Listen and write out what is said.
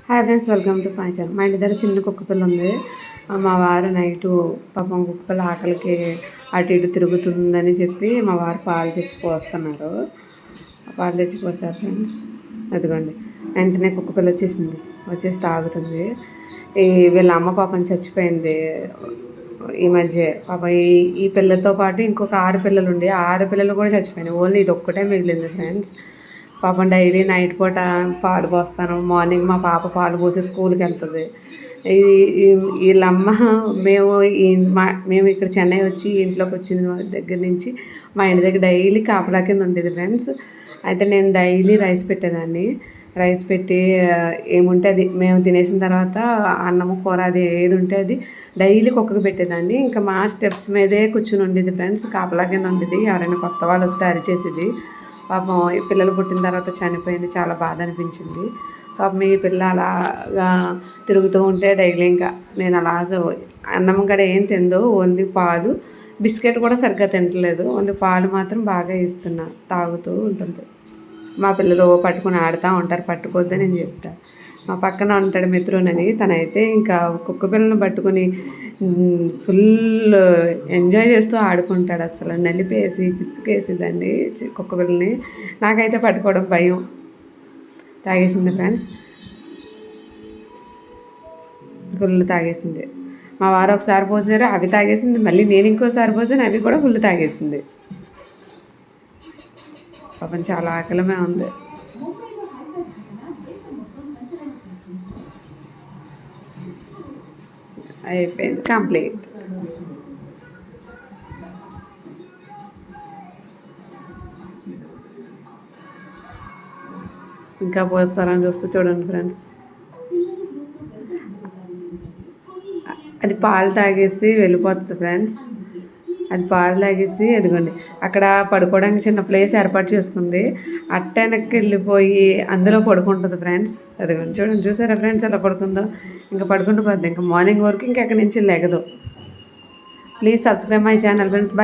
Hi friends, welcome to my channel. మా ఇంటి దగ్గర చిన్న కుక్క పిల్ల ఉంది. మా వారు నైటు పాపం కుక్క పిల్ల ఆకలికి అటు ఇటు తిరుగుతుందని చెప్పి మా వారు పాలు తెచ్చి పోస్తున్నారు. పాలు తెచ్చి పోసారు ఫ్రెండ్స్. అదిగోండి, వెంటనే కుక్క పిల్ల వచ్చేసి తాగుతుంది. వీళ్ళ అమ్మ పాపం చచ్చిపోయింది ఈ మధ్య. పాప ఈ పిల్లతో పాటు ఇంకొక 6 పిల్లలు ఉండి 6 పిల్లలు కూడా చచ్చిపోయినాయి. ఓన్లీ ఇది ఒక్కటే మిగిలింది ఫ్రెండ్స్. పాపం డైలీ నైట్ పూట పాలు పోస్తాను. మార్నింగ్ మా పాప పాలు పోసి స్కూల్కి వెళ్తుంది. వీళ్ళమ్మ మేము ఇక్కడ చెన్నై వచ్చి ఇంట్లోకి వచ్చిన దగ్గర నుంచి మా ఇంటి దగ్గర డైలీ కాపలా కింద ఉండేది ఫ్రెండ్స్. అయితే నేను డైలీ రైస్ పెట్టేదాన్ని. రైస్ పెట్టి ఏముంటే అది మేము తినేసిన తర్వాత అన్నము కూర అది ఏది ఉంటే అది డైలీ కుక్కకి పెట్టేదాన్ని. ఇంకా మా స్టెప్స్ మీదే కూర్చుని ఉండేది ఫ్రెండ్స్. కాపలా కింద ఉండేది. ఎవరైనా కొత్త వాళ్ళు వస్తే అరిచేసేది. పాపం ఈ పిల్లలు పుట్టిన తర్వాత చనిపోయింది. చాలా బాధ అనిపించింది. పాపం ఈ పిల్ల అలాగా తిరుగుతూ ఉంటే డైలీ ఇంకా నేను అలా అన్నం కూడా ఏం తిందో, ఓన్లీ పాలు, బిస్కెట్ కూడా సరిగ్గా తింటలేదు. ఓన్లీ పాలు మాత్రం బాగా ఇస్తున్నా, తాగుతూ ఉంటుంది. మా పిల్లలు పట్టుకుని ఆడుతూ ఉంటారు. పట్టుకోవద్దని నేను చెప్తాను. మా పక్కన ఉంటాడు మిత్రునని, తనైతే ఇంకా కుక్క పిల్లని పట్టుకుని ఫుల్ ఎంజాయ్ చేస్తూ ఆడుకుంటాడు. అసలు నలిపేసి పిసికేసి దాన్ని కుక్క పిల్లని. నాకైతే పట్టుకోవడం భయం. తాగేసింది ఫ్రెండ్స్, ఫుల్ తాగేసింది. మా వారు ఒకసారి పోసారు, అవి తాగేసింది. మళ్ళీ నేను ఇంకోసారి పోసాను, అవి కూడా ఫుల్ తాగేసింది. పాపం చాలా ఆకలమే ఉంది. అయిపోయింది, కంప్లీట్. ఇంకా పోస్తారని చూస్తూ చూడండి ఫ్రెండ్స్. అది పాలు తాగేసి వెళ్ళిపోతుంది ఫ్రెండ్స్. అది పాలు తాగేసి అదిగోండి అక్కడ పడుకోవడానికి చిన్న ప్లేస్ ఏర్పాటు చేసుకుంది. అట్టెనక్కి వెళ్ళిపోయి అందులో పడుకుంటుంది ఫ్రెండ్స్. అదిగోండి చూడండి, చూసారా ఫ్రెండ్స్ ఎలా పడుకుందో. ఇంకా పడుకుంటూ పోద్ది. ఇంకా మార్నింగ్ వరకు ఇంకెక్కడి నుంచి లెగదు. Please subscribe my channel friends. By.